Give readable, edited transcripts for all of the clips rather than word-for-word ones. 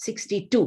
62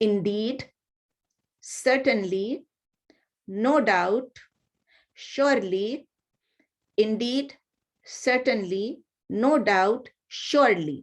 indeed, certainly, no doubt, surely, indeed, certainly, no doubt, surely।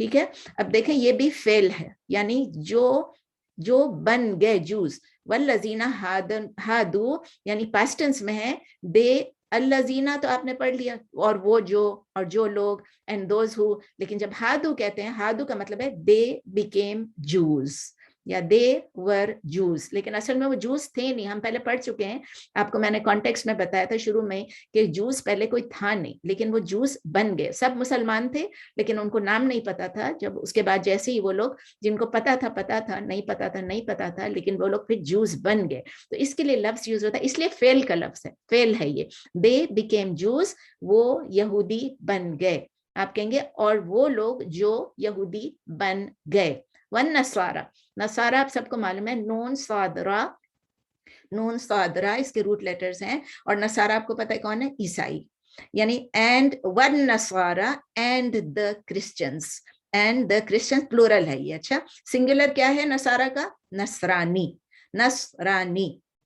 ٹھیک ہے. اب دیکھیں یہ بھی فعل ہے, یعنی جو بن گئے جوز. والذین ہادو یعنی پاسٹ ٹینس میں ہے, دے الذین تو آپ نے پڑھ لیا, اور وہ جو, اور جو لوگ, اینڈ دوز ہو. لیکن جب ہادو کہتے ہیں, ہادو کا مطلب ہے دے بیکیم جوز یا دے ور جوز, لیکن اصل میں وہ جوز تھے نہیں. ہم پہلے پڑھ چکے ہیں, آپ کو میں نے کانٹیکسٹ میں بتایا تھا شروع میں کہ جوز پہلے کوئی تھا نہیں, لیکن وہ جوز بن گئے. سب مسلمان تھے لیکن ان کو نام نہیں پتا تھا. جب اس کے بعد جیسے ہی وہ لوگ, جن کو پتا تھا, نہیں پتا تھا, لیکن وہ لوگ پھر جوز بن گئے. تو اس کے لیے لفظ یوز ہوتا ہے, اس لیے فعل کا لفظ ہے, فعل ہے یہ. دے بیکیم جوز, وہ یہودی بن گئے. آپ کہیں گے اور وہ لوگ جو یہودی بن گئے. والنصارى, نصارى آپ سب کو معلوم ہے, نون صاد را اس کے روٹ لیٹرز ہیں. اور نصارى آپ کو پتہ ہے کون ہے, عیسائی. یعنی اینڈ والنصارى and the Christians, and the Christians plural ہے یہ. اچھا, سنگولر کیا ہے نصارى کا, نصرانی,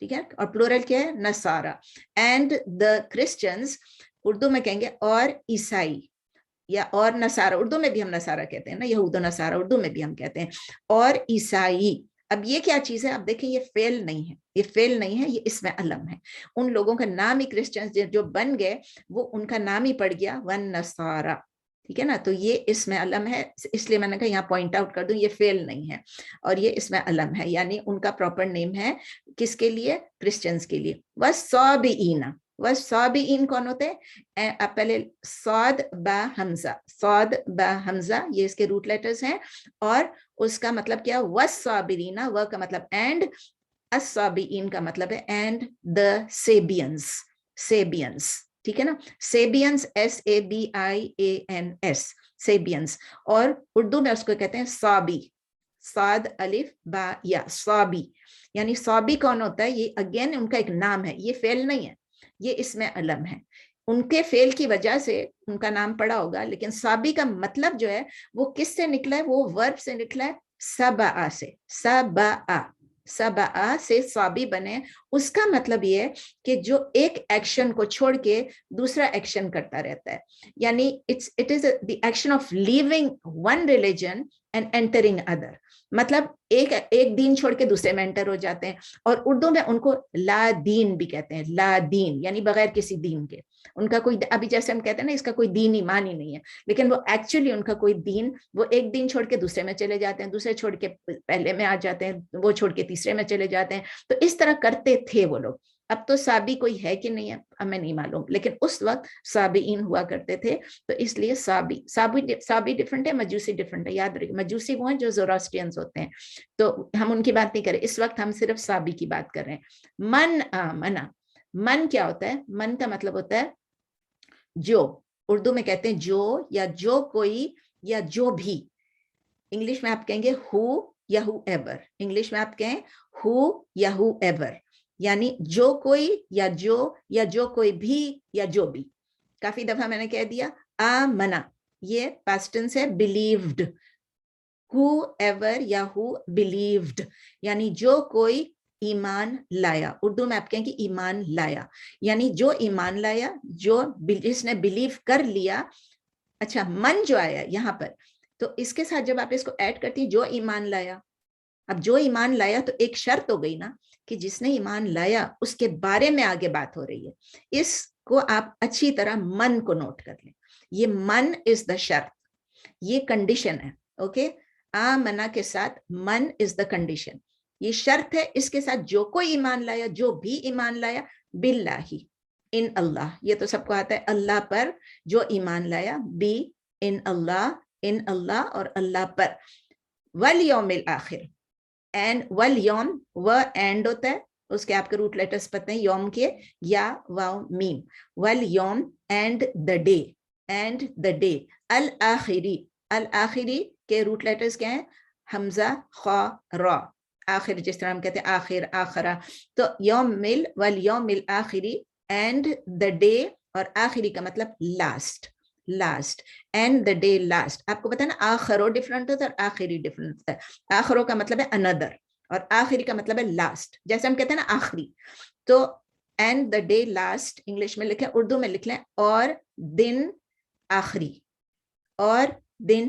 ٹھیک ہے, اور پلورل کیا ہے, نصارى. اینڈ the Christians اردو میں کہیں گے اور عیسائی, یا اور نصارہ, اردو میں بھی ہم نصارہ کہتے ہیں نا, یہود و نصارہ اردو میں بھی ہم کہتے ہیں, اور عیسائی. اب یہ کیا چیز ہے, اب دیکھیں یہ فعل نہیں ہے, یہ فعل نہیں ہے, یہ اسم علم ہے. ان لوگوں کا نام ہی کرسچنز جو بن گئے, وہ ان کا نام ہی پڑ گیا والنصارہ, ٹھیک ہے نا. تو یہ اسم علم ہے, اس لیے میں نے کہا یہاں پوائنٹ آؤٹ کر دوں, یہ فعل نہیں ہے اور یہ اسم علم ہے, یعنی ان کا پراپر نیم ہے. کس کے لیے, کرسچنز کے لیے. والصابئین, والصابئین کون ہوتے ہیں, پہلے صاد با حمزہ, یہ اس کے روٹ لیٹرز ہیں. اور اس کا مطلب کیا, والصابرین, و کا مطلب اینڈ, الصابئین کا مطلب ہے اینڈ the سیبینز, ٹھیک ہے نا. سیبینز, SABIANS, سیبینز. اور اردو میں اس کو کہتے ہیں صابی, صاد الف با یا, صابی. یعنی صابی کون ہوتا ہے, یہ اگین ان کا ایک نام ہے, یہ فعل نہیں ہے, یہ اسم علم ہے. ان کے فعل کی وجہ سے ان کا نام پڑا ہوگا, لیکن صابی کا مطلب جو ہے وہ کس سے نکلا ہے, وہ ورب سے نکلا ہے, سبع سے. سبع سے صابی بنے. اس کا مطلب یہ ہے کہ جو ایک ایکشن کو چھوڑ کے دوسرا ایکشن کرتا رہتا ہے, یعنی it is the action of leaving one religion and entering other. مطلب ایک دین چھوڑ کے دوسرے میں انٹر ہو جاتے ہیں. اور اردو میں ان کو لا دین بھی کہتے ہیں, لا دین یعنی بغیر کسی دین کے. ان کا کوئی, ابھی جیسے ہم کہتے ہیں نا اس کا کوئی دین ایمان ہی نہیں ہے, لیکن وہ ایکچولی ان کا کوئی دین, وہ ایک دین چھوڑ کے دوسرے میں چلے جاتے ہیں, دوسرے چھوڑ کے پہلے میں آ جاتے ہیں, وہ چھوڑ کے تیسرے میں چلے جاتے ہیں. تو اس طرح کرتے تھے وہ لوگ. اب تو صابی کوئی ہے کہ نہیں ہے ہمیں نہیں معلوم, لیکن اس وقت صابئین ہوا کرتے تھے. تو اس لیے صابی ڈفرنٹ ہے, مجوسی ڈفرنٹ ہے. یاد رکھیں, مجوسی وہ ہیں جو زوراسٹرینز ہوتے ہیں, تو ہم ان کی بات نہیں کریں اس وقت, ہم صرف صابی کی بات کر رہے ہیں. من آمنا, من کیا ہوتا ہے, من کا مطلب ہوتا ہے جو, اردو میں کہتے ہیں جو, یا جو کوئی, یا جو بھی. انگلش میں آپ کہیں گے ہو یا ہو ایور, انگلش میں آپ کہیں ہو یا ہو ایور, یعنی جو کوئی, یا جو کوئی بھی, یا جو بھی. کافی دفعہ میں نے کہہ دیا آمنا, یہ پاسٹ ٹینس ہے, بلیوڈ. ہو ایور یا ہو بلیوڈ, یعنی جو کوئی ایمان لایا. اردو میں آپ کہیں کہ ایمان لایا, یعنی جو ایمان لایا, جو جس نے بلیو کر لیا. اچھا, من جو آیا یہاں پر, تو اس کے ساتھ جب آپ اس کو ایڈ کرتی ہیں, جو ایمان لایا. اب جو ایمان لایا تو ایک شرط ہو گئی نا, کہ جس نے ایمان لایا اس کے بارے میں آگے بات ہو رہی ہے. اس کو آپ اچھی طرح من کو نوٹ کر لیں, یہ من از دا شرط, یہ کنڈیشن ہے. اوکے, آمنا کے ساتھ من از دا کنڈیشن, یہ شرط ہے. اس کے ساتھ جو کوئی ایمان لایا, جو بھی ایمان لایا, باللہ, ان اللہ, یہ تو سب کو آتا ہے, اللہ پر جو ایمان لایا, بی ان اللہ اور اللہ پر. والیوم الآخر, اینڈ والیوم, و اینڈ ہوتا ہے, اس کے آپ کے روٹ لیٹرز پتہ ہیں یوم کے, یا واو میم. والیوم, and the day, and the day. الآخری کے روٹ لیٹرز کیا ہیں, حمزہ, خا, را. آخر جس طرح ہم کہتے ہیں آخر, آخرہ. تو والیوم الآخری, اینڈ دا ڈے, اور آخری کا مطلب last, and the day last. آپ کو پتا ہے نا, آخرو ڈفرنٹ ہوتا ہے اور آخری ڈفرنٹ ہوتا ہے. آخرو کا مطلب ہے اندر, اور آخری کا مطلب ہے لاسٹ, جیسے ہم کہتے ہیں نا آخری. تو and the day last English میں لکھیں, اردو میں لکھ لیں اور دن آخری, اور دن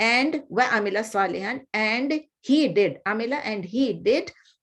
and wa amila salihan, and he did, amila and he did।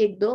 1-2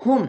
hum,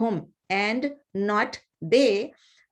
hum and not they,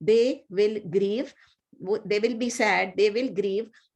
they will grieve, they will be sad, they will grieve,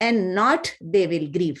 and not they will grieve,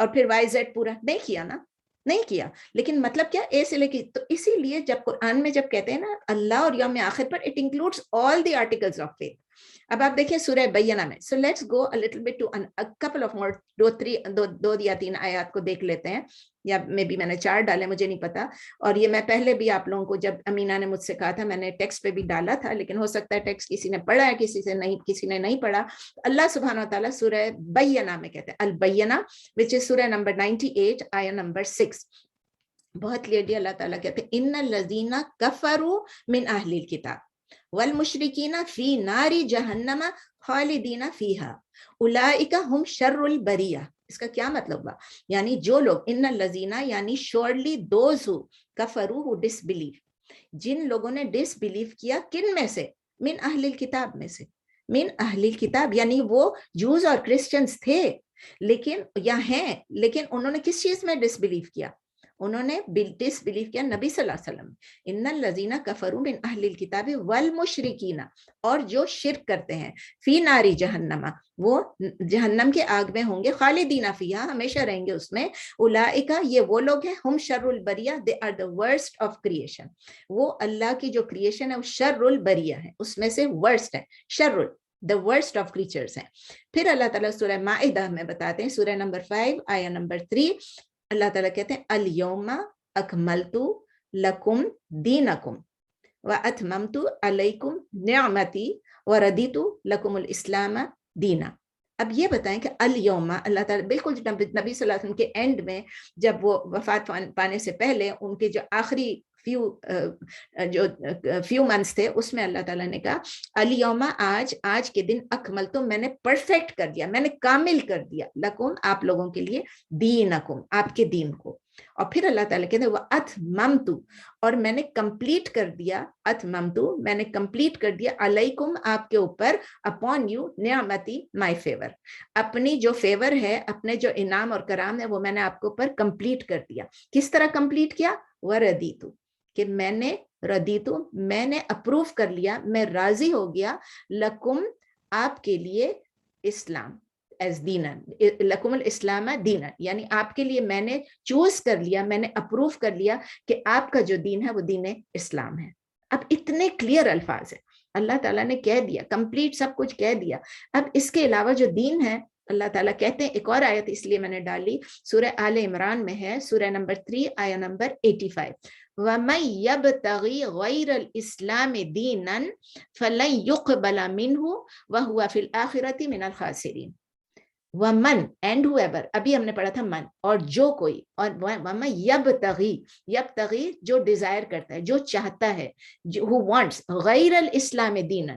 اور پھر Y Z پورا نہیں کیا نا, نہیں کیا. لیکن مطلب کیا, اے سے لے کے, تو اسی لیے جب قرآن میں جب کہتے ہیں نا اللہ اور یوم آخر پر, it includes all the articles of faith. اب آپ دیکھیں سورہ بینہ میں, so let's go a little bit to a couple of more, دو یا تین آیات کو دیکھ لیتے ہیں, یا میں بھی, میں نے 4 ڈالے, مجھے نہیں پتا. اور یہ میں پہلے بھی آپ لوگوں کو, جب امینہ نے مجھ سے کہا تھا, میں نے ٹیکسٹ پہ بھی ڈالا تھا, لیکن ہو سکتا ہے ٹیکسٹ کسی نے پڑھا ہے, کسی نے نہیں پڑھا. اللہ سبحانہ و تعالیٰ سورہ بینہ میں کہتے ہیں البینہ, وچ از سورہ نمبر 98 آیت نمبر 6. بہت کلیئرلی اللہ تعالیٰ کہتے ہیں ان الذین کفروا من اہل الکتاب والمشرکین فی نار جہنم خالدین فیہا اولئک ہم شر البریہ. اس کا کیا مطلب ہوا؟ یعنی جو لوگ, ان الذین یعنی surely those who کفروا who disbelieve, جن لوگوں نے ڈس بلیو کیا, کن میں سے؟ من اہل الکتاب میں سے. من اہل الکتاب یعنی وہ جوز اور کرسچنز تھے, لیکن یا ہیں, لیکن انہوں نے کس چیز میں ڈس بلیو کیا؟ انہوں نے ڈس بلیو کیا نبی صلی اللہ علیہ وسلم. ان الذین کفروا من اہل الکتاب والمشرکین, اور جو شرک کرتے ہیں, فی ناری جہنم, وہ جہنم کے آگ میں ہوں گے, خالدین فیہا, ہمیشہ رہیں گے اس میں. اولئک, یہ وہ لوگ ہیں, ہم شر البریہ, they are the worst of creation, وہ اللہ کی جو کریشن ہے وہ شر البریہ ہے, اس میں سے ورسٹ ہے, شر the worst of creatures ہیں. پھر اللہ تعالیٰ سورہ مائدہ میں بتاتے ہیں, سورہ نمبر 5 آیت نمبر 3, اللہ تعالیٰ کہتے ہیں الیوم اکملت لکم دینکم واتممت علیکم نعمتی وردیت لکم الاسلام دینا. اب یہ بتائیں کہ الیوم, اللہ تعالیٰ بالکل نبی صلی اللہ علیہ وسلم کے اینڈ میں, جب وہ وفات پانے سے پہلے, ان کے جو آخری فیو منتھس تھے, اس میں اللہ تعالیٰ نے کہا الیوم, آج کے دن, اکملتم, میں نے پرفیکٹ کر دیا, میں نے کامل کر دیا, لکم, آپ لوگوں کے لیے, دینکم, آپ کے دین کو. اور پھر اللہ تعالیٰ کہتے ہیں وَأَتْمَمْتُ, اور میں نے کمپلیٹ کر دیا, اتممتو, میں نے کمپلیٹ کر دیا, علیکم, آپ کے اوپر, upon you, Nemati, my fever, اپنی جو فیور ہے, اپنے جو انعام اور کرام ہے, وہ میں نے آپ کے اوپر کمپلیٹ کر دیا. کس طرح کمپلیٹ کیا؟ وَرَدِیتُ, کہ میں نے, ردیتو, میں نے اپروو کر لیا, میں راضی ہو گیا, لکم, آپ کے لیے, اسلام ایز دینن, لکم الاسلام دینن, یعنی آپ کے لیے میں نے چوز کر لیا, میں نے اپروو کر لیا کہ آپ کا جو دین ہے وہ دین اسلام ہے. اب اتنے کلیئر الفاظ ہیں, اللہ تعالیٰ نے کہہ دیا, کمپلیٹ سب کچھ کہہ دیا. اب اس کے علاوہ جو دین ہے, اللہ تعالیٰ کہتے ہیں, ایک اور آیت اس لیے میں نے ڈالی, سورہ آل عمران میں ہے, سورہ نمبر 3 آیت نمبر 85, وَمَن يَبْتَغِي غَيْرَ الْإِسْلَامِ دِينًا فَلَن يُقْبَلَ مِنْهُ وَهُوَ فِي الْآخِرَةِ مِنَ الْخَاسِرِينَ. وَمَن, اینڈ whoever, ابھی ہم نے پڑھا تھا من, اور جو کوئی, اور وَمَن يَبْتَغِي, یبتغی, جو ڈیزائر کرتا ہے, جو چاہتا ہے, who wants, غیر الاسلام دینًا,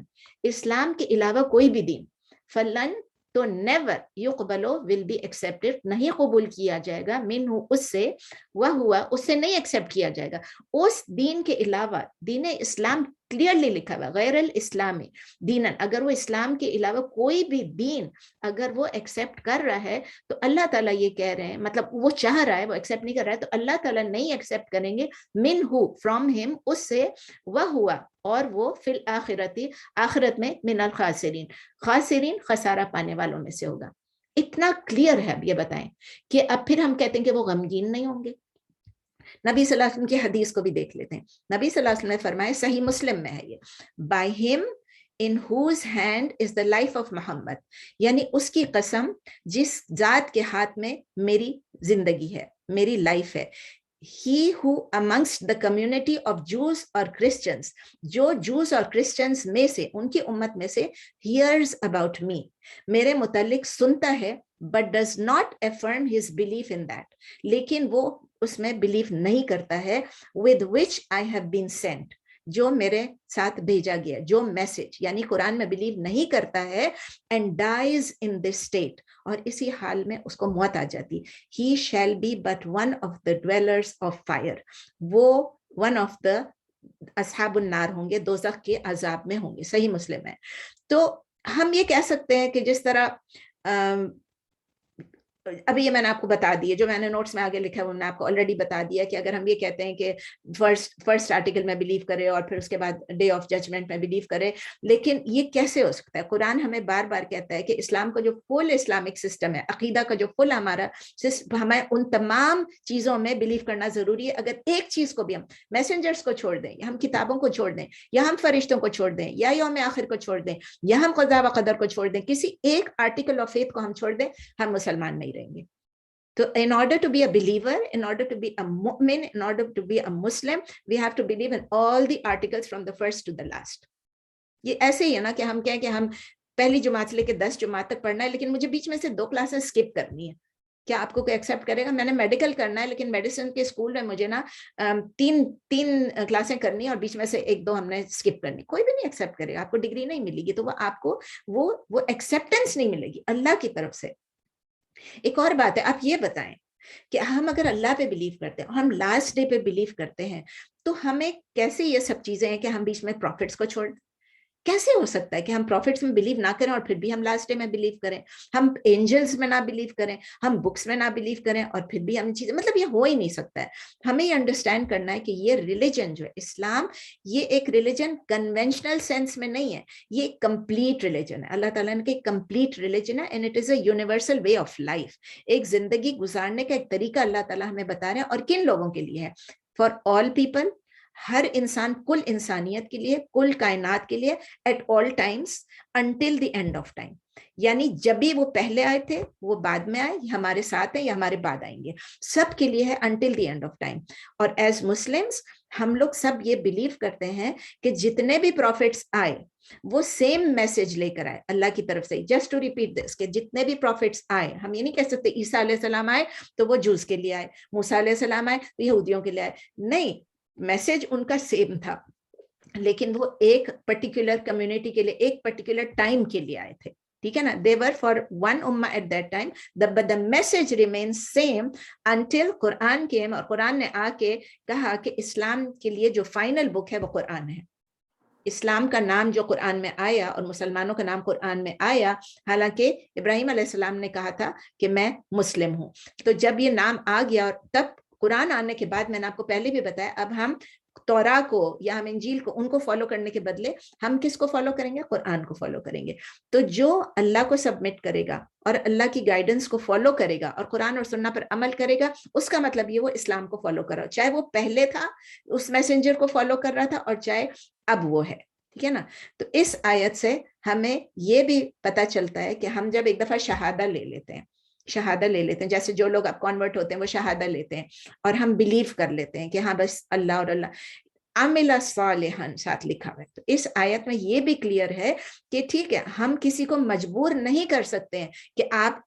اسلام کے علاوہ کوئی بھی دین, فلن, تو نیور, یقبلو, ول بی ایکسیپٹڈ, نہیں قبول کیا جائے گا, منہ, اس سے, وہ ہوا, اس سے نہیں ایکسیپٹ کیا جائے گا, اس دین کے علاوہ. دین اسلام کلیئرلی لکھا ہوا, غیر الاسلام دینن, اگر وہ اسلام کے علاوہ کوئی بھی دین اگر وہ ایکسیپٹ کر رہا ہے, تو اللہ تعالیٰ یہ کہہ رہے ہیں, مطلب وہ چاہ رہا ہے, وہ ایکسیپٹ نہیں کر رہا ہے, تو اللہ تعالیٰ نہیں ایکسیپٹ کریں گے, من ہو, فرام ہم, اس سے, وہ ہوا, اور وہ فی الآخرتی, آخرت میں, من الخاسرین, خاسرین, خسارہ پانے والوں میں سے ہوگا. اتنا کلیئر ہے. اب یہ بتائیں کہ اب پھر ہم کہتے ہیں کہ وہ غمگین نہیں ہوں گے. نبی صلی اللہ علیہ وسلم کی حدیث کو بھی دیکھ لیتے ہیں. نبی صلی اللہ علیہ وسلم نے فرمایا, صحیح مسلم میں ہے یہ, by him in whose hand is the life of Muhammad, یعنی اس کی قسم جس ذات کے ہاتھ میں میری زندگی ہے, میری لائف ہے. He who amongst the community of Jews or Christians, جو Jews اور Christians میں سے, ان کی امت میں سے, hears about me, میرے متعلق سنتا ہے, but does not affirm his belief in that, لیکن وہ اس میں بلیف نہیں کرتا ہے, with which I have been sent, جو میرے ساتھ بھیجا گیا, جو میسج, یعنی قرآن میں بلیو نہیں کرتا ہے, and dies in this state, اور اسی حال میں اس کو موت آ جاتی, he shall be but one of the dwellers of fire, وہ one of the اصحاب النار ہوں گے, دوزخ کے عذاب میں ہوں گے. صحیح مسلم ہے. تو ہم یہ کہہ سکتے ہیں کہ جس طرح ابھی یہ میں نے آپ کو بتا دیا، جو میں نے نوٹس میں آگے لکھا ہے وہ میں نے آپ کو آلریڈی بتا دیا کہ اگر ہم یہ کہتے ہیں کہ فرسٹ آرٹیکل میں بلیو کرے اور پھر اس کے بعد ڈے آف ججمنٹ میں بلیو کرے، لیکن یہ کیسے ہو سکتا ہے؟ قرآن ہمیں بار بار کہتا ہے کہ اسلام کا جو فل اسلامک سسٹم ہے، عقیدہ کا جو فل ہمارا، ہمیں ان تمام چیزوں میں بلیو کرنا ضروری ہے. اگر ایک چیز کو بھی ہم میسنجرز کو چھوڑ دیں، یا ہم کتابوں کو چھوڑ دیں، یا ہم فرشتوں کو چھوڑ دیں، یا یوم آخر کو چھوڑ دیں، یا ہم قضا و قدر کو چھوڑ دیں، کسی ایک آرٹیکل آف فیتھ کو ہم چھوڑ دیں، ہم مسلمان نہیں رہیں گے. So in order to be a believer, in order to be a mu'min, in order to be a Muslim, we have to believe in all the articles from the first to the last. یہ ایسے ہی ہے نا کہ ہم کہیں کہ ہم پہلی جماعت سے لے کے 10 جماعت تک پڑھنا ہے، لیکن مجھے بیچ میں سے 2 کلاسز اسکپ کرنی ہے. کیا آپ کو کوئی ایکسیپٹ کرے گا؟ میں نے میڈیکل کرنا ہے، لیکن میڈیسن کے اسکول میں مجھے نا 3 کلاسیں کرنی اور بیچ میں سے 1-2 ہم نے اسکپ کرنی. کوئی بھی نہیں ایکسیپٹ کرے گا، آپ کو ڈگری نہیں ملے گی. تو وہ آپ کو وہ ایکسیپٹنس نہیں ملے گی اللہ کی طرف سے. ایک اور بات ہے، آپ یہ بتائیں کہ ہم اگر اللہ پہ بلیو کرتے ہیں اور ہم لاسٹ ڈے پہ بلیو کرتے ہیں، تو ہمیں کیسے یہ سب چیزیں ہیں کہ ہم بیچ میں پروفٹس کو چھوڑ دیں؟ کیسے ہو سکتا ہے کہ ہم پروفٹس میں بلیو نہ کریں اور پھر بھی ہم لاسٹ ڈے میں بلیو کریں، ہم اینجلز میں نہ بلیو کریں، ہم بکس میں نہ بلیو کریں اور پھر بھی ہم چیزیں، مطلب یہ ہو ہی نہیں سکتا ہے. ہمیں یہ انڈرسٹینڈ کرنا ہے کہ یہ ریلیجن جو ہے اسلام، یہ ایک ریلیجن کنونشنل سینس میں نہیں ہے، یہ ایک کمپلیٹ ریلیجن ہے. اللہ تعالیٰ نے کہ کمپلیٹ ریلیجن ہے، and it is a universal way of life. ایک زندگی گزارنے کا ایک طریقہ اللہ تعالیٰ ہمیں بتا رہے ہیں، اور کن لوگوں کے لیے ہے؟ فار آل پیپل، ہر انسان، کل انسانیت کے لیے، کل کائنات کے لیے، at all times until the end of time. یعنی جب بھی وہ پہلے آئے تھے، وہ بعد میں آئے، ہمارے ساتھ ہیں یا ہمارے بعد آئیں گے، سب کے لیے ہے until the end of time. اور ایز مسلمس ہم لوگ سب یہ بلیو کرتے ہیں کہ جتنے بھی پروفٹس آئے وہ سیم میسج لے کر آئے اللہ کی طرف سے. جسٹ ٹو ریپیٹ دس، کہ جتنے بھی پروفٹس آئے، ہم یہ نہیں کہہ سکتے عیسیٰ علیہ السلام آئے تو وہ جوز کے لیے آئے، موسیٰ علیہ السلام آئے تو یہودیوں کے لیے آئے. نہیں، میسج ان کا سیم تھا، لیکن وہ ایک پرٹیکولر کمیونٹی کے لیے، ایک پرٹیکولر ٹائم کے لیے آئے تھے. ٹھیک ہے نا؟ they were for one ummah at that time, but the message remains same until Quran came. اور قرآن نے آ کے کہا کہ اسلام کے لیے جو فائنل بک ہے وہ قرآن ہے. اسلام کا نام جو قرآن میں آیا اور مسلمانوں کا نام قرآن میں آیا، حالانکہ ابراہیم علیہ السلام نے کہا تھا کہ میں مسلم ہوں. تو جب یہ نام آ گیا، اور تب قرآن آنے کے بعد میں نے آپ کو پہلے بھی بتایا، اب ہم توراہ کو یا ہم انجیل کو، ان کو فالو کرنے کے بدلے ہم کس کو فالو کریں گے؟ قرآن کو فالو کریں گے. تو جو اللہ کو سبمٹ کرے گا اور اللہ کی گائیڈنس کو فالو کرے گا اور قرآن اور سنت پر عمل کرے گا، اس کا مطلب یہ وہ اسلام کو فالو کر رہا، چاہے وہ پہلے تھا اس میسنجر کو فالو کر رہا تھا اور چاہے اب وہ ہے. ٹھیک ہے نا؟ تو اس آیت سے ہمیں یہ بھی پتہ چلتا ہے کہ ہم جب ایک دفعہ شہادہ لے لیتے ہیں، جیسے جو لوگ اب کنورٹ ہوتے ہیں وہ شہادہ لیتے ہیں اور ہم بلیو کر لیتے ہیں کہ ہاں بس اللہ اور اللہ عمل صالحا ساتھ لکھا ہوا ہے. تو اس آیت میں یہ بھی کلیئر ہے کہ ٹھیک ہے، ہم کسی کو مجبور نہیں کر سکتے ہیں کہ آپ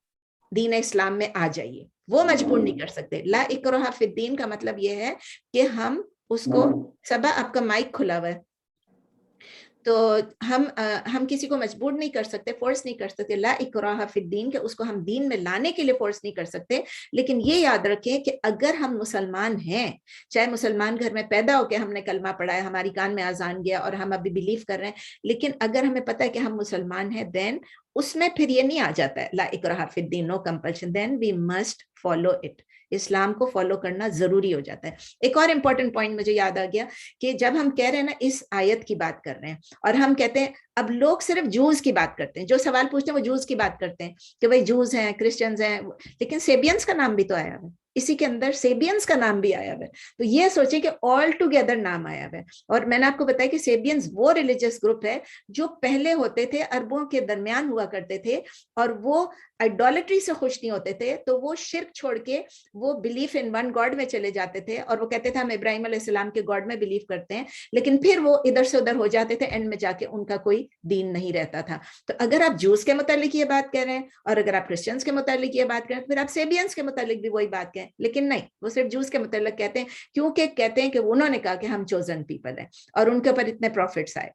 دین اسلام میں آ جائیے، وہ مجبور نہیں کر سکتے. لا اکراہ فی الدین کا مطلب یہ ہے کہ ہم اس کو، صبا آپ کا مائک کھلا ہوا ہے، تو ہم کسی کو مجبور نہیں کر سکتے، فورس نہیں کر سکتے. لا اکراہ فی الدین، کہ اس کو ہم دین میں لانے کے لیے فورس نہیں کر سکتے. لیکن یہ یاد رکھیں کہ اگر ہم مسلمان ہیں، چاہے مسلمان گھر میں پیدا ہو کے ہم نے کلمہ پڑھا ہے، ہماری کان میں اذان گیا اور ہم ابھی بلیو کر رہے ہیں، لیکن اگر ہمیں پتہ ہے کہ ہم مسلمان ہیں، دین اس میں پھر یہ نہیں آ جاتا ہے لا اکراہ فی الدین، نو کمپلشن، دین وی مسٹ فالو اٹ. اسلام کو فالو کرنا ضروری ہو جاتا ہے. ایک اور امپورٹنٹ پوائنٹ مجھے یاد آ گیا کہ جب ہم کہہ رہے ہیں نا اس آیت کی بات کر رہے ہیں اور ہم کہتے ہیں، اب لوگ صرف جوز کی بات کرتے ہیں، جو سوال پوچھتے ہیں وہ جوز کی بات کرتے ہیں کہ بھئی جوز ہیں، کرسچنز ہیں، لیکن سیبینز کا نام بھی تو آیا ہے، اسی کے اندر سیبینز کا نام بھی آیا ہے. تو یہ سوچیں کہ آل ٹوگیدر نام آیا ہے. اور میں نے آپ کو بتایا کہ سیبینز وہ ریلیجس گروپ ہے جو پہلے ہوتے تھے، عربوں کے درمیان ہوا کرتے تھے، اور وہ آئیڈولٹری سے خوش نہیں ہوتے تھے، تو وہ شرک چھوڑ کے وہ بلیف ان ون گاڈ میں چلے جاتے تھے، اور وہ کہتے تھے ہم ابراہیم علیہ السلام کے گاڈ میں بلیو کرتے ہیں، لیکن پھر وہ ادھر سے ادھر ہو جاتے تھے، اینڈ میں جا کے ان کا کوئی دین نہیں رہتا تھا. تو اگر آپ جوز کے متعلق یہ بات کہہ رہے ہیں اور اگر آپ کرسچنس کے متعلق یہ بات کہیں، پھر آپ سیبینز کے متعلق بھی وہی بات کہیں. لیکن نہیں، وہ صرف جوز کے متعلق کہتے ہیں، کیونکہ کہتے ہیں کہ انہوں نے کہا کہ ہم چوزن پیپل ہیں اور ان کے اوپر اتنے پروفٹس آئے.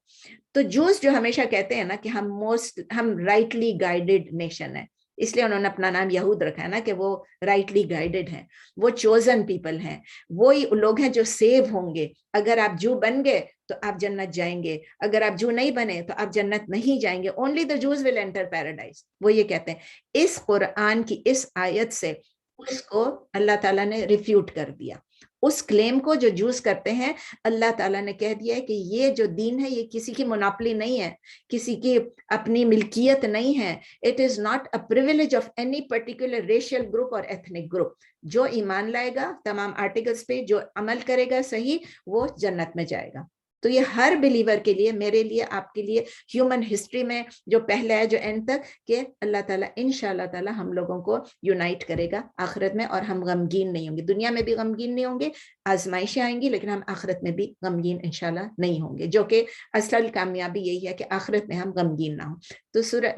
تو جوز جو ہمیشہ کہتے ہیں نا کہ ہم رائٹلی گائیڈڈ نیشن ہے، اس لیے انہوں نے اپنا نام یہود رکھا ہے نا کہ وہ رائٹلی گائیڈڈ ہیں, وہ چوزن پیپل ہیں, وہی لوگ ہیں جو سیو ہوں گے. اگر آپ جو بن گئے تو آپ جنت جائیں گے, اگر آپ جو نہیں بنے تو آپ جنت نہیں جائیں گے. Only the Jews will enter paradise, وہ یہ کہتے ہیں. اس قرآن کی اس آیت سے اس کو اللہ تعالیٰ نے ریفیوٹ کر دیا. اس کلیم کو جو جوز کرتے ہیں, اللہ تعالیٰ نے کہہ دیا ہے کہ یہ جو دین ہے یہ کسی کی مناپلی نہیں ہے, کسی کی اپنی ملکیت نہیں ہے. It is not a privilege of any particular racial group or ethnic group. جو ایمان لائے گا تمام آرٹیکلز پہ, جو عمل کرے گا صحیح, وہ جنت میں جائے گا. تو یہ ہر بلیور کے لیے, میرے لیے, آپ کے لیے, ہیومن ہسٹری میں جو پہلے ہے جو اینڈ تک, کہ اللہ تعالیٰ انشاءاللہ تعالیٰ ہم لوگوں کو یونائٹ کرے گا آخرت میں, اور ہم غمگین نہیں ہوں گے. دنیا میں بھی غمگین نہیں ہوں گے, آزمائشیں آئیں گی, لیکن ہم آخرت میں بھی غمگین انشاءاللہ نہیں ہوں گے, جو کہ اصل کامیابی یہی ہے کہ آخرت میں ہم غمگین نہ ہوں. تو سورہ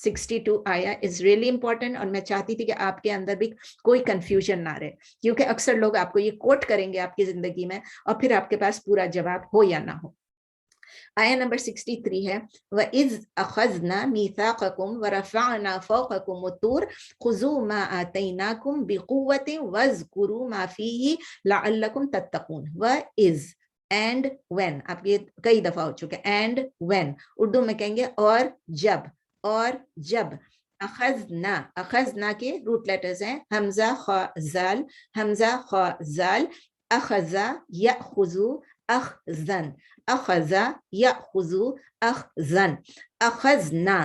62 آیا از ریئلی امپورٹنٹ, اور میں چاہتی تھی کہ آپ کے اندر بھی کوئی کنفیوژن نہ رہے, کیونکہ اکثر لوگ آپ کو یہ کوٹ کریں گے آپ کی زندگی میں, اور پھر آپ کے پاس پورا جواب ہو یا نہ ہو. آیا نمبر 63 ہے, وَإِذْ أَخَذْنَا مِيثَاقَكُمْ وَرَفَعْنَا فَوْقَكُمُ الطُّورَ خُذُوا مَا آتَيْنَاكُمْ بِقُوَّةٍ وَاذْكُرُوا مَا فِيهِ لَعَلَّكُمْ تَتَّقُونَ. وَإِذْ اینڈ وین, آپ یہ کئی دفعہ ہو چکے, اینڈ وین اردو میں کہیں گے اور جب, اور جب. اخذنا, اخذنا کے روٹ لیٹرز ہیں حمزہ خا زال, حمزہ خا زال, اخذا یاخذو اخذن, اخذا یاخذو اخذن, اخذنا.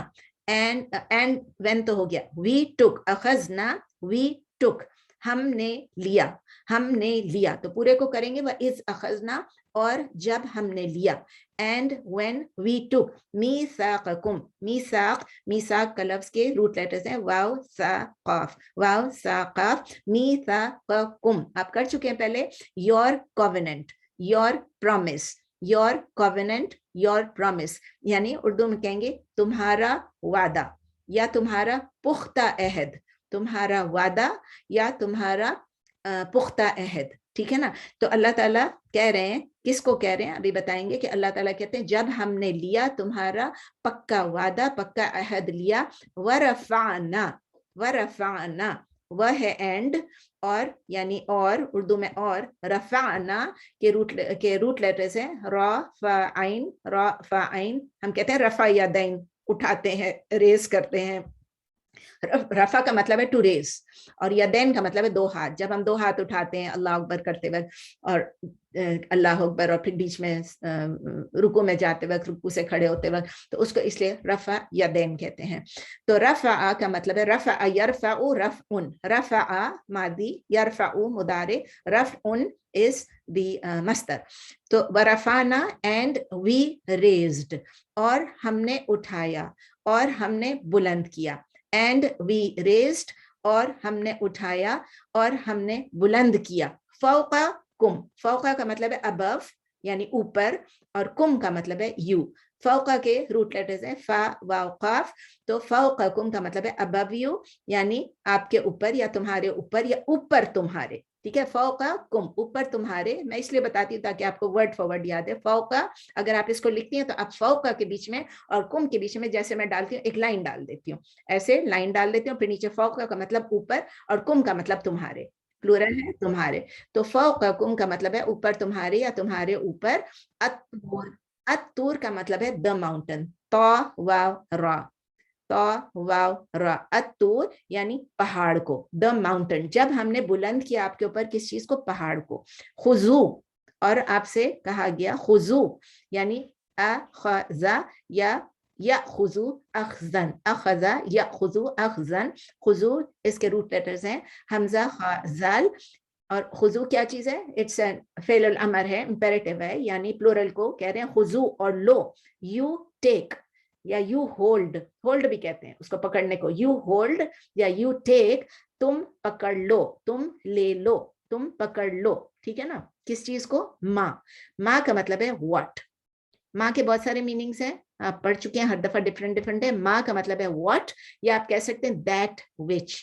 اینڈ وین تو ہو گیا, وی ٹک, اخذنا وی ٹک, ہم نے لیا, ہم نے لیا. تو پورے کو کریں گے وَإِذْ أَخَذْنَا, اور جب ہم نے لیا, and when we took مِيثَاقَكُمْ. میثاق, میثاق کا لفظ کے روٹ لیٹرز ہیں واو سا قاف, واو سا قاف, میثاقکم. آپ کر چکے ہیں پہلے, your covenant, your promise, your covenant, your promise, یعنی اردو میں کہیں گے تمہارا وعدہ یا تمہارا پختہ عہد, تمہارا وعدہ یا تمہارا پختہ عہد. ٹھیک ہے نا. تو اللہ تعالیٰ کہہ رہے ہیں, کس کو کہہ رہے ہیں ابھی بتائیں گے, کہ اللہ تعالیٰ کہتے ہیں جب ہم نے لیا تمہارا پکا وعدہ, پکا عہد لیا, ورفعنا, ورفعنا, وہ ہے اینڈ, اور یعنی اور, اردو میں اور, رفعنا کے روٹ لیٹرز ہیں را فا عین, را فا عین. ہم کہتے ہیں رفع یدین, اٹھاتے ہیں, ریز کرتے ہیں. رفع کا مطلب ہے ٹو ریز, اور یدین کا مطلب ہے دو ہاتھ. جب ہم دو ہاتھ اٹھاتے ہیں اللہ اکبر کرتے وقت, اور اللہ اکبر, اور پھر بیچ میں رکوع میں جاتے وقت, رکوع سے کھڑے ہوتے وقت, تو اس کو اس لیے رفع یدین کہتے ہیں. تو رفع کا مطلب ہے رفع یرفع رفع, رفع ماضی, یرفع مضارع, رفع is the مصدر. تو ورفعنا and we raised, اور ہم نے اٹھایا اور ہم نے بلند کیا, and we raised, اور ہم نے اٹھایا اور ہم نے بلند کیا. فوقا کم, فوقا کا مطلب ہے above یعنی اوپر, اور کم کا مطلب ہے یو. فوقا کے روٹ لیٹرز ہیں فا واو قاف, تو فوقا کم کا مطلب ہے above you, یعنی آپ کے اوپر یا تمہارے اوپر یا اوپر تمہارے. ٹھیک ہے, فوقا کم, اوپر تمہارے. میں اس لیے بتاتی ہوں تاکہ آپ کو ورڈ فار ورڈ یاد ہے. فوقا, اگر آپ اس کو لکھتی ہیں تو آپ فوقا کے بیچ میں اور کم کے بیچ میں, جیسے میں ڈالتی ہوں ایک لائن ڈال دیتی ہوں, ایسے لائن ڈال دیتی ہوں, پھر نیچے فوقا کا مطلب اوپر, اور کم کا مطلب تمہارے, پلورل ہے تمہارے. تو فوقکم کا مطلب ہے اوپر تمہارے یا تمہارے اوپر. الطور, الطور کا مطلب ہے the mountain, طا واو را, طا واو را, الطور یعنی پہاڑ کو, the mountain. جب ہم نے بلند کیا آپ کے اوپر کس چیز کو, پہاڑ کو. خذو, اور آپ سے کہا گیا خذو, یعنی اخذا یا یاخذو اخذن, اخذا یاخذو اخذن. خذو اس کے روٹ لیٹرز ہیں حمزہ خا زال, اور خذو کیا چیز ہے, اٹس فعل الامر ہے, امپیریٹیو ہے, یعنی پلورل کو کہہ رہے ہیں خذو اور لو. یو ٹیک یا یو ہولڈ, ہولڈ بھی کہتے ہیں اس کو پکڑنے کو, یو ہولڈ یا یو ٹیک, تم پکڑ لو, تم لے لو, تم پکڑ لو. ٹھیک ہے نا. کس چیز کو, ماں. ماں کا مطلب ہے واٹ. ماں کے بہت سارے میننگز ہیں, آپ پڑھ چکے ہیں, ہر دفعہ ڈفرینٹ ہے. ماں کا مطلب ہے واٹ, یا آپ کہہ سکتے ہیں دیٹ وچ,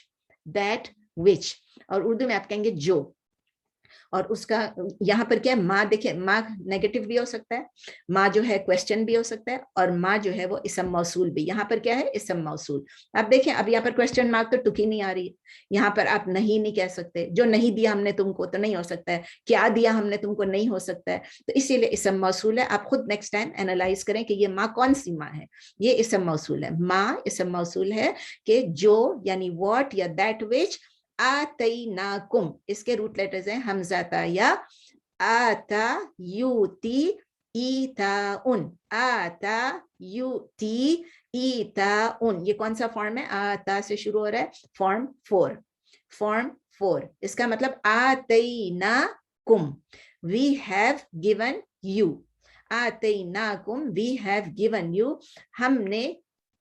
دیٹ وچ, اور اردو میں آپ کہیں گے جو. اور اس کا یہاں پر کیا ہے ماں، دیکھیں ماں نیگیٹو بھی ہو سکتا ہے، ماں جو ہے کوشچن بھی ہو سکتا ہے، اور ماں جو ہے وہ اسم موصول بھی. یہاں پر کیا ہے اسم موصول. آپ دیکھیں اب یہاں پر کوشچن مارک تو ٹکی نہیں آ رہی ہے. یہاں پر آپ نہیں کہہ سکتے، جو نہیں دیا ہم نے تم کو تو نہیں ہو سکتا ہے، کیا دیا ہم نے تم کو نہیں ہو سکتا ہے. تو اسی لیے اسم موصول ہے. آپ خود نیکسٹ ٹائم اینالائز کریں کہ یہ ماں کون سی ماں ہے. یہ اسم موصول ہے. ماں اسم موصول ہے کہ جو یعنی واٹ یا دیٹ وچ آتیناکم. اس کے روٹ لیٹرز ہیں حمزہ تا یا، آتا یوتی ایتاؤن، آتا یوتی ایتاؤن. یہ کون سا فارم ہے؟ آتا سے شروع ہو رہا ہے، فارم 4. فارم 4 اس کا مطلب آتیناکم، we have given you. آتیناکم we have given you. ہم نے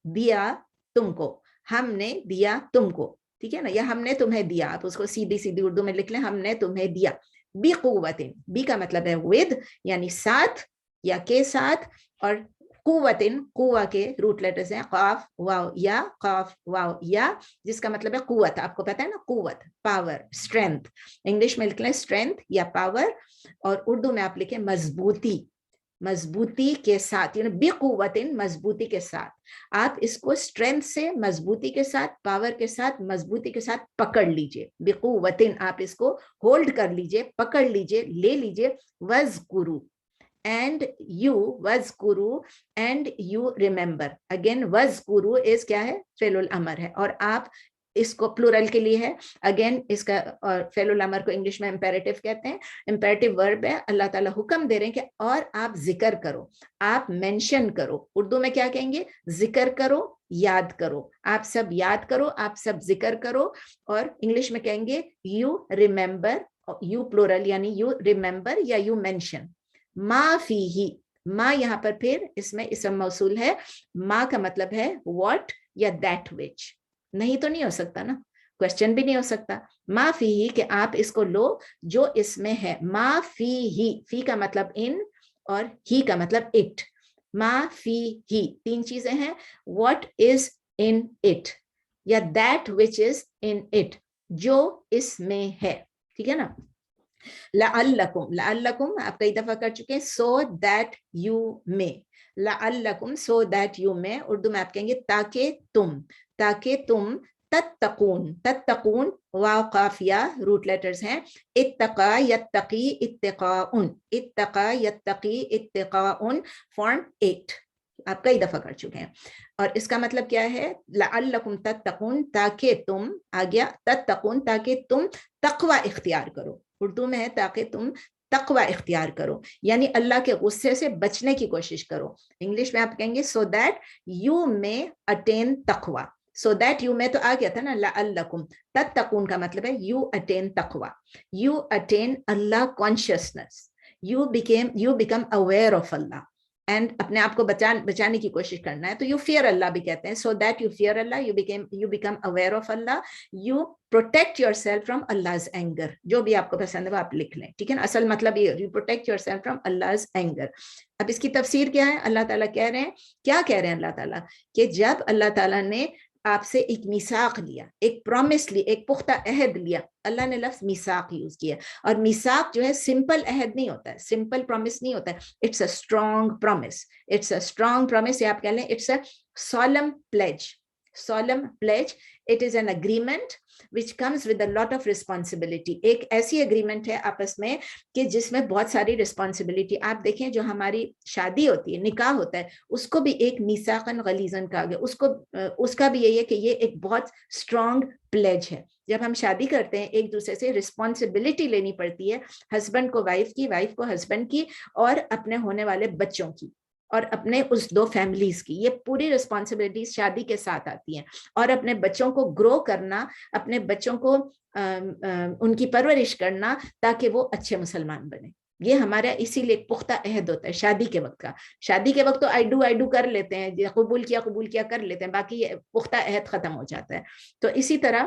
دیا تم کو، ہم نے دیا تم کو. ٹھیک ہے نا، یا ہم نے تمہیں دیا. آپ اس کو سیدھی سیدھی اردو میں لکھ لیں، ہم نے تمہیں دیا. بقوتن، بی کا مطلب ہے ود یعنی ساتھ یا کے ساتھ، اور قوتن قوہ کے روٹ لیٹرز ہیں قاف واو یا، قاف واو یا، جس کا مطلب ہے قوت. آپ کو پتا ہے نا قوت، پاور، اسٹرینتھ. انگلش میں لکھ لیں اسٹرینتھ یا پاور، اور اردو میں آپ لکھیں مضبوطی. مضبوطی کے ساتھ، یعنی بقوتن مضبوطی کے ساتھ. آپ اس کو اسٹرینتھ سے، مضبوطی کے ساتھ، پاور کے ساتھ، مضبوطی کے ساتھ پکڑ لیجئے. بقوتن آپ اس کو ہولڈ کر لیجئے، پکڑ لیجئے، لے لیجئے. وذکروا and you، وذکروا and you remember. again وذکروا is کیا ہے؟ فعل الامر ہے، اور آپ اس کو پلورل کے لیے ہے. اگین اس کا فعل الامر کو انگلش میں امپیریٹو کہتے ہیں. امپیریٹو ورب ہے. اللہ تعالیٰ حکم دے رہے ہیں کہ اور آپ ذکر کرو، آپ مینشن کرو. اردو میں کیا کہیں گے؟ ذکر کرو، یاد کرو. آپ سب یاد کرو، آپ سب ذکر کرو. اور انگلش میں کہیں گے یو ریممبر، یو پلورل یعنی یو ریممبر یا یو مینشن. ما فیہ، ما یہاں پر پھر اس میں اسم موصول ہے. ما کا مطلب ہے واٹ یا دیٹ وچ. نہیں تو نہیں ہو سکتا نا، کوشچن بھی نہیں ہو سکتا. ما فیہ کہ آپ اس کو لو جو اس میں ہے. ما فیہ، فی کا مطلب ان، اور ہی کا مطلب اٹ. ما فیہ تین چیزیں ہیں. واٹ از ان اٹ یا that which is in it, جو اس میں ہے. ٹھیک ہے نا. لعلکم، لعلکم آپ کئی دفعہ کر چکے ہیں. سو دیٹ یو میں، لعلکم سو دیٹ یو میں. اردو میں آپ کہیں گے تاکہ تم، تاکہ تم تتقون. تتقون واو قاف یا روٹ لیٹرز ہیں. اتقا یتقی اتقاؤن، اتقا یتقی اتقاؤن، فارم 8 آپ کئی دفعہ کر چکے ہیں. اور اس کا مطلب کیا ہے؟ لعلکم تتقون تاکہ تم، آ گیا تتقون تاکہ تم تقوی اختیار کرو. اردو میں ہے تاکہ تم تقوی اختیار کرو، یعنی اللہ کے غصے سے بچنے کی کوشش کرو. انگلش میں آپ کہیں گے سو دیٹ یو میں اٹین تقوی. سو دیٹ یو میں تو آ گیا تھا نا لعلکم. تتقون کا مطلب ہے یو اٹین تقوی، you eighteen Allah consciousness, you become aware of Allah, and اپنے آپ کو بچانے کی کوشش کرنا ہے. تو یو فیئر اللہ بھی کہتے ہیں. So that you fear Allah, you become aware of Allah, you protect your self from اللہز anger. جو بھی آپ کو پسند ہے وہ آپ لکھ لیں. ٹھیک ہے نا. اصل مطلب یہ you protect your self from اللہز anger. اب اس کی تفسیر کیا ہے؟ اللہ تعالیٰ کہہ رہے ہیں، کیا کہہ رہے ہیں اللہ تعالیٰ؟ کہ جب اللہ تعالیٰ نے آپ سے ایک میثاق لیا، ایک پرومس لی، ایک پختہ عہد لیا. اللہ نے لفظ میثاق یوز کیا، اور میثاق جو ہے سمپل عہد نہیں ہوتا ہے، سمپل پرومس نہیں ہوتا ہے. It's a strong promise, it's a strong promise, یا آپ کہہ لیں it's a solemn pledge. solemn pledge, it is an agreement which comes with a lot of responsibility. ایک ایسی اگریمنٹ ہے آپس میں کہ جس میں بہت ساری رسپانسبلٹی. آپ دیکھیں جو ہماری شادی ہوتی ہے، نکاح ہوتا ہے، اس کو بھی ایک میثاقاً غلیظاً کہا گیا. اس کا بھی یہی ہے کہ یہ ایک بہت اسٹرانگ پلیج ہے. جب ہم شادی کرتے ہیں ایک دوسرے سے رسپانسبلٹی لینی پڑتی ہے، ہسبینڈ کو وائف کی، وائف کو ہسبینڈ کی، اور اپنے ہونے والے بچوں کی، اور اپنے اس دو فیملیز کی. یہ پوری رسپانسبلٹیز شادی کے ساتھ آتی ہیں. اور اپنے بچوں کو گرو کرنا، اپنے بچوں کو ان کی پرورش کرنا تاکہ وہ اچھے مسلمان بنے. یہ ہمارا اسی لیے پختہ عہد ہوتا ہے شادی کے وقت کا. شادی کے وقت تو آئی ڈو کر لیتے ہیں، قبول کیا کر لیتے ہیں، باقی پختہ عہد ختم ہو جاتا ہے. تو اسی طرح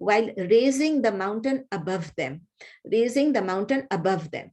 while raising the mountain above them, raising the mountain above them,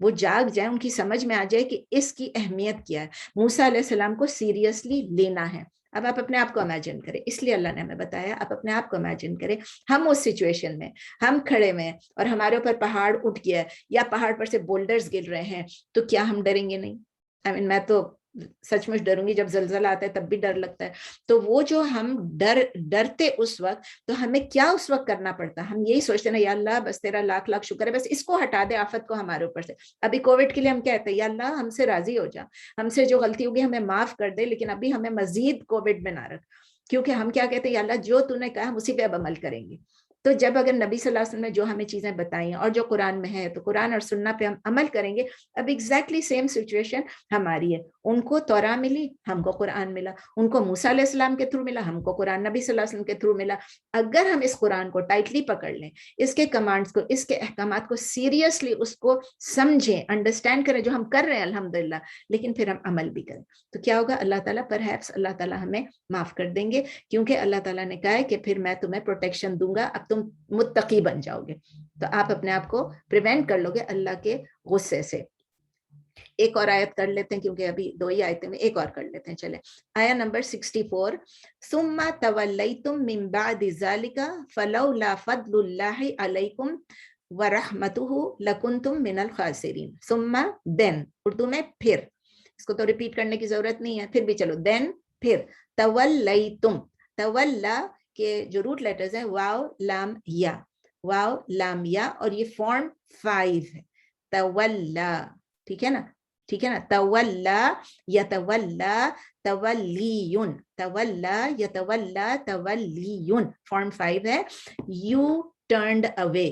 وہ جاگ جائیں, ان کی سمجھ میں آ جائے کہ اس کی اہمیت کیا ہے, موسیٰ علیہ السلام کو سیریسلی لینا ہے. اب آپ اپنے آپ کو امیجن کریں, اس لیے اللہ نے ہمیں بتایا آپ اپنے آپ کو امیجن کریں, ہم اس سچویشن میں ہم کھڑے میں اور ہمارے اوپر پہاڑ اٹھ گیا ہے یا پہاڑ پر سے بولڈرز گر رہے ہیں, تو کیا ہم ڈریں گے نہیں؟ میں تو سچ مچ ڈروں گی, جب زلزلہ آتا ہے تب بھی ڈر لگتا ہے. تو وہ جو ہم ڈرتے اس وقت, تو ہمیں کیا اس وقت کرنا پڑتا, ہم یہی سوچتے ہیں یا اللہ بس تیرا لاکھ لاکھ شکر ہے, بس اس کو ہٹا دے آفت کو ہمارے اوپر سے. ابھی کووڈ کے لیے ہم کہتے ہیں یا اللہ ہم سے راضی ہو جا, ہم سے جو غلطی ہوگی ہمیں معاف کر دے, لیکن ابھی ہمیں مزید کووڈ میں نہ رکھ, کیونکہ ہم کیا کہتے ہیں یا اللہ جو تو نے کہا ہم اسی پہ اب عمل کریں گے. تو جب اگر نبی صلی اللہ علیہ وسلم نے جو ہمیں چیزیں بتائی ہیں اور جو قرآن میں ہے, تو قرآن اور سنت پہ ہم عمل کریں گے. اب ایگزیکٹلی سیم سچویشن ہماری ہے, ان کو توراہ ملی, ہم کو قرآن ملا, ان کو موسیٰ علیہ السلام کے تھرو ملا, ہم کو قرآن نبی صلی اللہ علیہ وسلم کے تھرو ملا. اگر ہم اس قرآن کو ٹائٹلی پکڑ لیں, اس کے کمانڈز کو, اس کے احکامات کو سیریسلی اس کو سمجھیں, انڈرسٹینڈ کریں جو ہم کر رہے ہیں الحمدللہ, لیکن پھر ہم عمل بھی کریں, تو کیا ہوگا, اللہ تعالیٰ پرہیپس اللہ تعالیٰ ہمیں معاف کر دیں گے, کیونکہ اللہ تعالیٰ نے کہا ہے کہ پھر میں تمہیں پروٹیکشن دوں گا, اب تم متقی بن جاؤ گے, تو آپ اپنے آپ کو پریونٹ کر لو گے اللہ کے غصے سے. ایک اور آیت کر لیتے ہیں کیونکہ ابھی 2 ہی آیتیں میں, ایک اور کر لیتے ہیں. چلے آیا نمبر 64, ثم تولیتم من بعد ذلک فلولا فضل اللہ علیکم ورحمتہ لکنتم من الخاسرین. ثم دین, اردو میں پھر, اس کو تو ریپیٹ کرنے کی ضرورت نہیں ہے, پھر بھی چلو, دین پھر, تولیتم, تولا کے جو روٹ لیٹرز ہیں واو لام یا, واو لام یا, اور یہ فارم 5 ہے, تولا, ٹھیک ہے نا, ٹھیک ہے نا, تولا یتولا تولیون, تولا یتولا تولیون, فارم 5 ہے. یو ٹرنڈ اوے,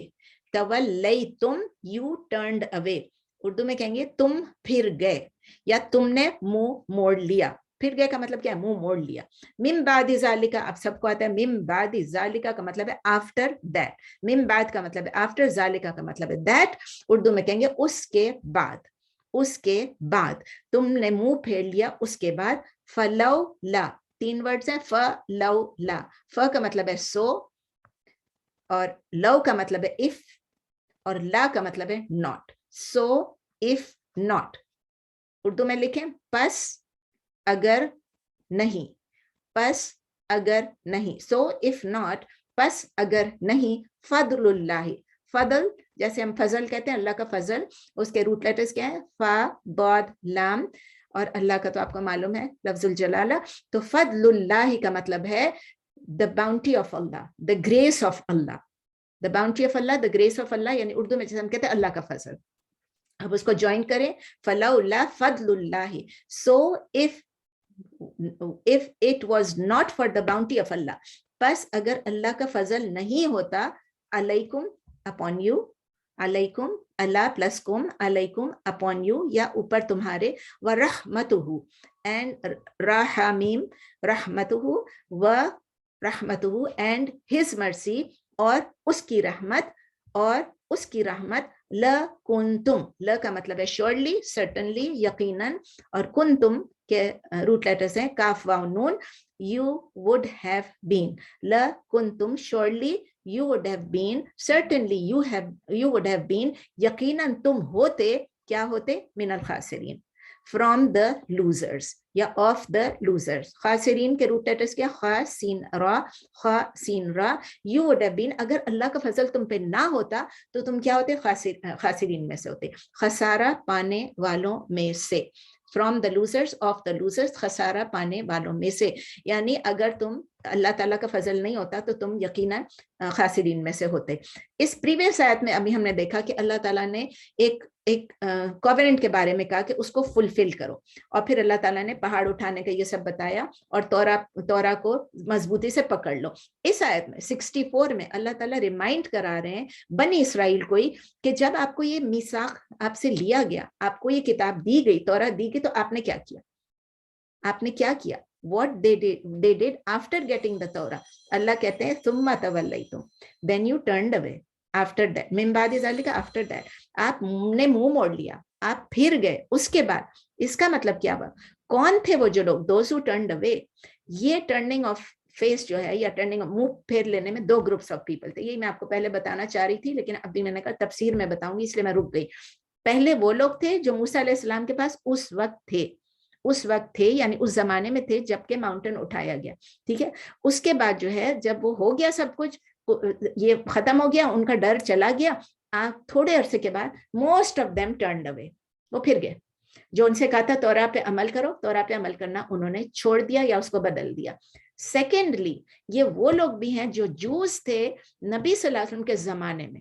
تولیتم یو ٹرنڈ اوے, اردو میں کہیں گے تم پھر گئے یا تم نے منہ موڑ لیا. پھر گئے کا مطلب کیا ہے, منہ موڑ لیا. من بعد ذالک, آپ سب کو آتا ہے من بعد ذالک کا مطلب ہے آفٹر دیٹ, من بعد کا مطلب ہے آفٹر, ذالک کا مطلب ہے دیٹ, اردو میں کہیں گے اس کے بعد, اس کے بعد تم نے منہ پھیر لیا اس کے بعد. فلولا, 3 ورڈز ہیں, فلولا, ف کا مطلب ہے سو, اور لو کا مطلب ہے if, اور لا کا مطلب ہے not. so if not, Urdu میں لکھیں پس اگر نہیں, پس اگر نہیں, so if not, پس اگر نہیں, فضل اللہ, فضل جیسے ہم فضل کہتے ہیں, اللہ کا فضل, اس کے روٹ لیٹرز کیا ہے, فا ضاد لام, اور اللہ کا تو آپ کو معلوم ہے لفظ الجلالہ. تو فضل اللہ کا مطلب ہے the bounty of Allah, the grace of Allah, the bounty of Allah, the grace of Allah, یعنی اردو میں جیسے ہم کہتے ہیں اللہ کا فضل. اب اس کو جوائن کریں, فلولا فضل اللہ, so if it was not for the bounty of Allah, پس اگر اللہ کا فضل نہیں ہوتا, علیکم upon you, علیکم اللہ پلس کم, علیکم upon you یا اوپر تمہارے, ورحمتہ and رحمیم, رحمتہ و رحمتہ and his mercy, اور اس کی رحمت, اور اس کی رحمت, لکنتم, ل کا مطلب ہے surely, certainly, یقیناً, اور کنتم کے روٹ لیٹرز ہیں کاف واو نون, you would have been, لکنتم surely you would have been, certainly you would have been, یقیناً تم ہوتے, کیا ہوتے, من الخاسرین, from the losers یا of the losers. خاسرین کے روٹ لیٹرز کیا, خا سین را, خا سین را. you would have been, اگر اللہ کا فضل تم پہ نہ ہوتا تو تم کیا ہوتے, خاسرین میں سے ہوتے, خسارہ پانے والوں میں سے, from the losers, of the losers, خسارہ پانے والوں میں سے, یعنی اگر تم اللہ تعالیٰ کا فضل نہیں ہوتا تو تم یقیناً خاسرین میں سے ہوتے. اس پریویس آیت میں ابھی ہم نے دیکھا کہ اللہ تعالیٰ نے ایک کووننٹ کے بارے میں کہا کہ اس کو فلفل کرو, اور پھر اللہ تعالیٰ نے پہاڑ اٹھانے کا یہ سب بتایا, اور تورا کو مضبوطی سے پکڑ لو. اس آیت میں 64 میں اللہ تعالیٰ ریمائنڈ کرا رہے ہیں بنی اسرائیل کو کہ جب آپ کو یہ میثاق آپ سے لیا گیا, آپ کو یہ کتاب دی گئی, تورات دی گئی, تو آپ نے کیا کیا, آپ نے کیا کیا, what they did after getting the Torah. اللہ کہتے ہیں ثم تولیتم, then you turned away after that, من بعد ذلك, after that, آپ نے منہ موڑ لیا, آپ پھر گئے اس کے بعد. اس کا مطلب کیا ہوا, کون تھے وہ جو لوگ, those who turned away. یہ turning of face جو ہے, یا turning of منہ پھیر لینے میں 2 groups of people تھے. یہی میں آپ کو پہلے بتانا چاہ رہی تھی, لیکن ابھی میں نے کہا تفسیر میں بتاؤں گی, اس لیے میں رک گئی. پہلے وہ لوگ تھے جو موسیٰ علیہ السلام کے پاس اس وقت تھے یعنی اس زمانے میں تھے جب کہ ماؤنٹین اٹھایا گیا. ٹھیک ہے, اس کے بعد جو ہے جب وہ ہو گیا سب کچھ, یہ ختم ہو گیا, ان کا ڈر چلا گیا, تھوڑے عرصے کے بعد موسٹ آف دیم ٹرنڈ اوے, وہ پھر گئے. جو ان سے کہا تھا تورا پہ عمل کرو, تورا پہ عمل کرنا انہوں نے چھوڑ دیا یا اس کو بدل دیا. سیکنڈلی, یہ وہ لوگ بھی ہیں جو جوز تھے نبی صلی اللہ علیہ وسلم کے زمانے میں.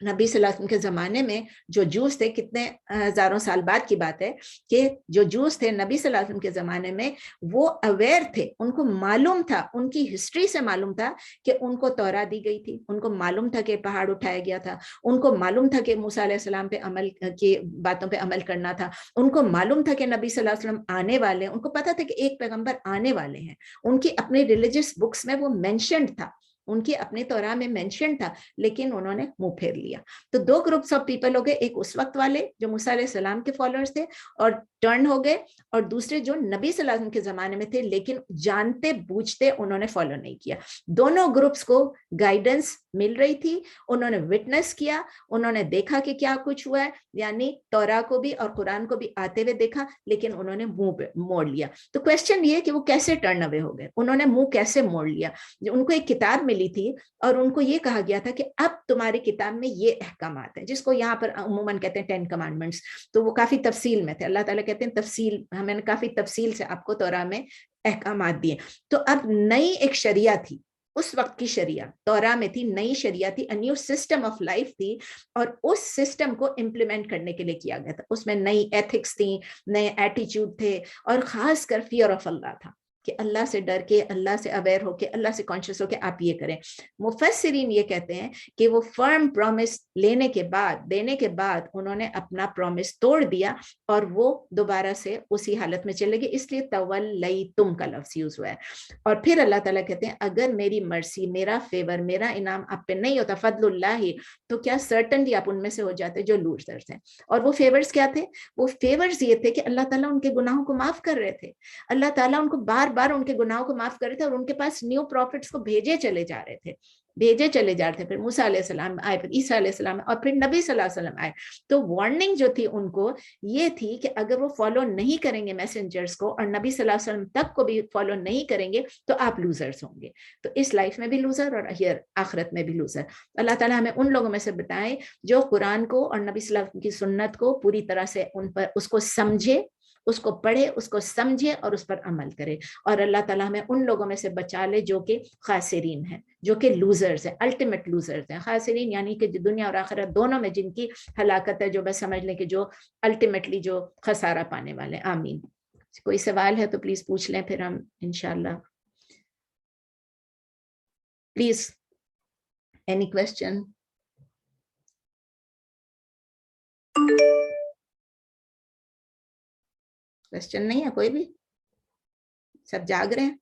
نبی صلی اللہ علیہ وسلم کے زمانے میں جو جوز تھے, کتنے ہزاروں سال بعد کی بات ہے کہ جو جوز تھے نبی صلی اللہ علیہ وسلم کے زمانے میں, وہ اویئر تھے, ان کو معلوم تھا, ان کی ہسٹری سے معلوم تھا کہ ان کو تورا دی گئی تھی, ان کو معلوم تھا کہ پہاڑ اٹھایا گیا تھا, ان کو معلوم تھا کہ موسیٰ علیہ السلام پہ عمل کی باتوں پہ عمل کرنا تھا, ان کو معلوم تھا کہ نبی صلی اللہ علیہ وسلم آنے والے ہیں, ان کو پتا تھا کہ ایک پیغمبر آنے والے ہیں. ان کی اپنی ریلیجس بکس میں وہ مینشنڈ تھا, ان کی اپنے تورا میں مینشن تھا, لیکن انہوں نے منہ پھیر لیا. تو دو گروپس آف پیپل ہو گئے, ایک اس وقت والے جو موسیٰ علیہ السلام کے فالوورز تھے اور ٹرن ہو گئے, اور دوسرے جو نبی صلی اللہ علیہ وسلم کے زمانے میں تھے لیکن جانتے بوجھتے انہوں نے فالو نہیں کیا. دونوں گروپس کو گائیڈنس مل رہی تھی, انہوں نے وٹنس کیا, انہوں نے دیکھا کہ کیا کچھ ہوا ہے, یعنی تورا کو بھی اور قرآن کو بھی آتے ہوئے دیکھا, لیکن انہوں نے منہ موڑ لیا. تو کوشچن یہ کہ وہ کیسے ٹرن اوے ہو گئے, انہوں نے منہ کیسے موڑ لیا. ان کو ایک کتاب ملی تھی اور ان کو یہ کہا گیا تھا کہ اب تمہاری کتاب میں یہ احکامات ہیں, جس کو یہاں پر عموماً کہتے ہیں 10 کمانڈمنٹس. تو وہ کافی تفصیل میں تھے, اللہ تعالیٰ کہتے ہیں تفصیل, ہمیں نے کافی تفصیل سے آپ کو تورا میں احکامات دیے. تو اب نئی ایک شریعہ تھی, اس وقت کی شریعہ تورا میں تھی, نئی شریعہ تھی, نیو سسٹم آف لائف تھی, اور اس سسٹم کو امپلیمنٹ کرنے کے لیے کیا گیا تھا. اس میں نئی ایتھکس تھیں, نئے ایٹیچیوڈ تھے, اور خاص کر فیئر آف اللہ تھا کہ اللہ سے ڈر کے, اللہ سے اویئر ہو کے, اللہ سے کانشیس ہو کے آپ یہ کریں. مفسرین یہ کہتے ہیں کہ وہ فرم پرومس دینے کے بعد انہوں نے اپنا پرومس توڑ دیا اور وہ دوبارہ سے اسی حالت میں چلے گئے, اس لیے تولیتم کا لفظ یوز ہوا ہے. اور پھر اللہ تعالیٰ کہتے ہیں اگر میری مرسی, میرا فیور, میرا انعام آپ پہ نہیں ہوتا, فضل اللہ ہی, تو کیا سرٹنلی آپ ان میں سے ہو جاتے جو لوزرز ہیں. اور وہ فیورز کیا تھے؟ وہ فیورز یہ تھے کہ اللہ تعالیٰ ان کے گناہوں کو معاف کر رہے تھے, اللہ تعالیٰ ان کو بار بار ان کے گناہوں کو معاف کر رہے تھے, اور ان کے پاس نیو پروفٹس کو بھیجے چلے جا رہے تھے. پھر موسیٰ علیہ السلام آئے, پھر عیسیٰ علیہ السلام, اور پھر نبی صلی اللہ علیہ وسلم آئے. تو وارننگ جو تھی ان کو یہ تھی کہ اگر وہ فالو نہیں کریں گے میسنجرز کو, اور نبی صلی اللہ علیہ وسلم تک کو بھی فالو نہیں کریں گے, تو آپ لوزرز ہوں گے. تو اس لائف میں بھی لوزر اور ہیر آخرت میں بھی لوزر. اللہ تعالیٰ ہمیں ان لوگوں میں سے بتائیں جو قرآن کو اور نبی صلی اللہ علیہ وسلم کی سنت کو پوری طرح سے ان پر اس کو سمجھے, اس کو پڑھے, اس کو سمجھے اور اس پر عمل کرے. اور اللہ تعالیٰ ہمیں ان لوگوں میں سے بچا لے جو کہ خاسرین ہیں, جو کہ لوزرز ہیں, الٹیمیٹ لوزرز ہیں. خاسرین یعنی کہ دنیا اور آخرت دونوں میں جن کی ہلاکت ہے, جو بس سمجھ لیں کہ جو الٹیمیٹلی جو خسارہ پانے والے. آمین. کوئی سوال ہے تو پلیز پوچھ لیں, پھر ہم انشاءاللہ. Please, any question? کویسچن نہیں ہے کوئی بھی؟ سب جاگ رہے ہیں؟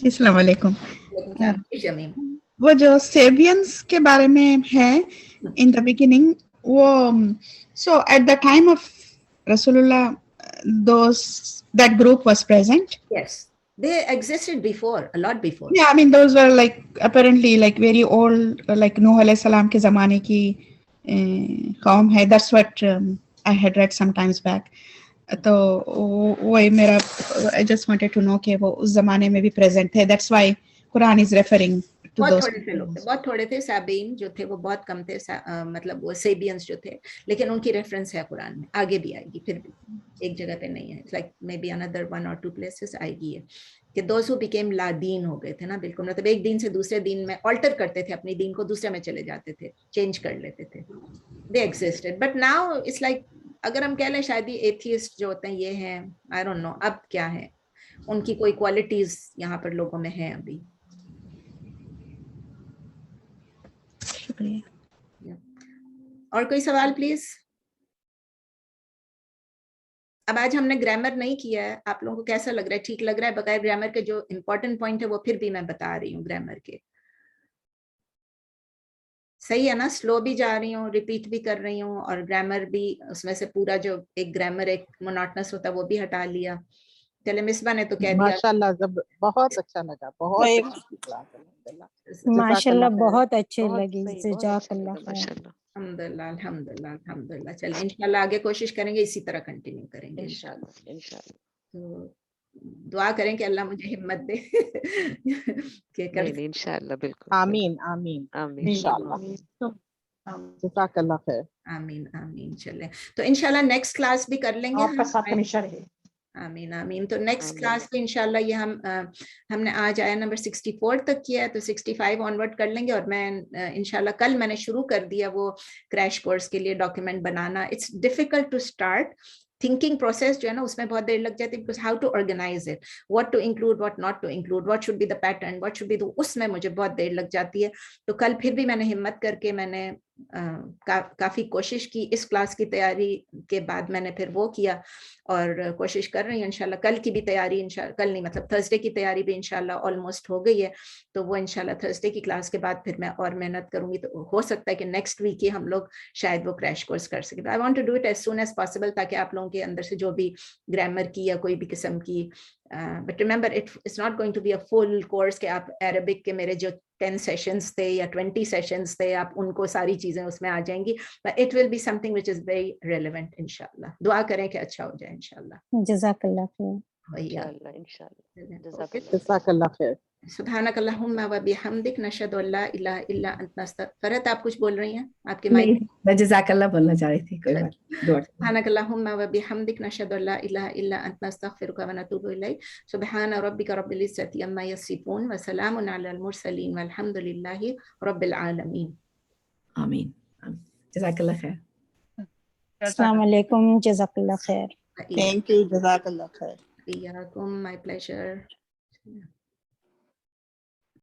السلام علیکم. جمیم, وہ جو سیبینس کے بارے میں ہے in the beginning, وہ so at the time of Rasulullah, that group was present. yes, they existed before, a lot before. Yeah, I mean those were like apparently like very old, like Nuh alayhi salam کے زمانے کی قوم ہے. That's what I had read some times back. تو وہی میرا I just wanted to know کہ وہ اس زمانے میں بھی present تھے. That's why Quran is referring to بہت those. تھوڑے سے لوگ تھے, بہت تھوڑے تھے. سابین جو تھے وہ بہت کم تھے, مطلب وہ سیبینس جو تھے, لیکن ان کی ریفرنس ہے قرآن میں, آگے بھی آئے گی, پھر بھی ایک جگہ پہ نہیں ہے. Like maybe another 1 or 2 places آئے گی ہے کہ those who became لا دین ہو گئے تھے نا, بالکل مطلب ایک دین سے دوسرے دین میں آلٹر کرتے تھے, اپنی دین کو دوسرے میں چلے جاتے تھے, چینج کر لیتے تھے. they existed but now it's like اگر ہم کہہ لیں شاید یہ ایتھیسٹ جو ہوتے ہیں یہ ہیں, I don't know اب کیا ہے, ان کی کوئی کوالٹیز یہاں پر لوگوں میں ہیں ابھی. اور کوئی سوال پلیز؟ اب آج ہم نے گرامر نہیں کیا ہے, آپ لوگوں کو کیسا لگ رہا ہے؟ ٹھیک لگ رہا ہے؟ بغیر گرامر کے جو امپورٹنٹ پوائنٹ ہے وہ پھر بھی میں بتا رہی ہوں گرامر کے. صحیح ہے نا؟ سلو بھی جا رہی ہوں, ریپیٹ بھی کر رہی ہوں, اور گرامر بھی اس میں سے پورا جو ایک گرامر ایک مونوٹنس ہوتا ہے وہ بھی ہٹا لیا. چلے مصباح نے تو کہہ دیا ماشاءاللہ بہت اچھا لگا, بہت اچھی کلاس الحمدللہ. ماشاءاللہ بہت اچھے بہت لگی, صحیح, بہت جزاک اچھا اللہ لگا, خیر. ماشاءاللہ. الحمدللہ الحمدللہ الحمدللہ. چلیں انشاءاللہ آگے کوشش کریں گے اسی طرح کنٹینیو کریں گے انشاءاللہ. انشاءاللہ. تو دعا کریں کہ اللہ مجھے ہمت دے کہ کر نہیں انشاءاللہ بالکل. آمین آمین آمین انشاءاللہ. جزاک اللہ خیر. آمین آمین. چلیں تو انشاءاللہ نیکسٹ کلاس بھی کر لیں گے. آپ کا ساتھ ہمیشہ رہے. آمین آمین. تو نیکسٹ آمین. کلاس میں انشاءاللہ یہ ہم نے آج آیا نمبر 64 تک کیا ہے, تو 65 آنورڈ کر لیں گے. اور میں انشاءاللہ کل میں نے شروع کر دیا وہ کریش کورس کے لیے ڈاکیومنٹ بنانا. It's difficult to start. Thinking process جو ہے نا اس میں بہت دیر لگ جاتی ہے, because how to organize it, what to include, what not to include, what should be the pattern, what should be the, اس میں مجھے بہت دیر لگ جاتی ہے. تو کل پھر بھی میں نے ہمت کر کے میں نے کافی کوشش کی. اس کلاس کی تیاری کے بعد میں نے پھر وہ کیا, اور کوشش کر رہی ہوں انشاءاللہ کل کی بھی تیاری, کل نہیں مطلب تھرسڈے کی تیاری بھی انشاءاللہ آلموسٹ ہو گئی ہے. تو وہ انشاءاللہ تھرسڈے کی کلاس کے بعد پھر میں اور محنت کروں گی. تو ہو سکتا ہے کہ نیکسٹ ویک ہی ہم لوگ شاید وہ کریش کورس کر سکیں. I want to do it as soon as possible, تاکہ آپ لوگوں کے اندر سے جو بھی گرامر کی یا کوئی بھی قسم کی, but remember it's not going to be a full course کہ آپ عربک کے میرے جو 10 سیشنز تھے یا 20 سیشنز تھے آپ ان کو ساری چیزیں اس میں آ جائیں گی. but it will be something which is very relevant انشاءاللہ. دعا کریں کہ اچھا ہو جائے انشاءاللہ. جزاک اللہ خیر. انشاءاللہ انشاءاللہ. جزاک اللہ. جزاک اللہ خیر. سبحانک اللہم و بحمدک نشہد ان لا الہ الا انت نستغفرک. فرحت آپ کچھ بول رہی ہیں, آپ کے مائک. میں جزاک اللہ بولنا چاہ رہی تھی, کوئی بات. سبحانک اللہم و بحمدک نشہد ان لا الہ الا انت نستغفرک و نتوب الیک. سبحان ربک رب العزۃ عما یصفون وسلام علی المرسلین والحمد للہ رب العالمین. آمین. جزاک اللہ خیر. السلام علیکم, جزاک اللہ خیر. تھینک یو, جزاک اللہ خیر. ایاکم, my pleasure.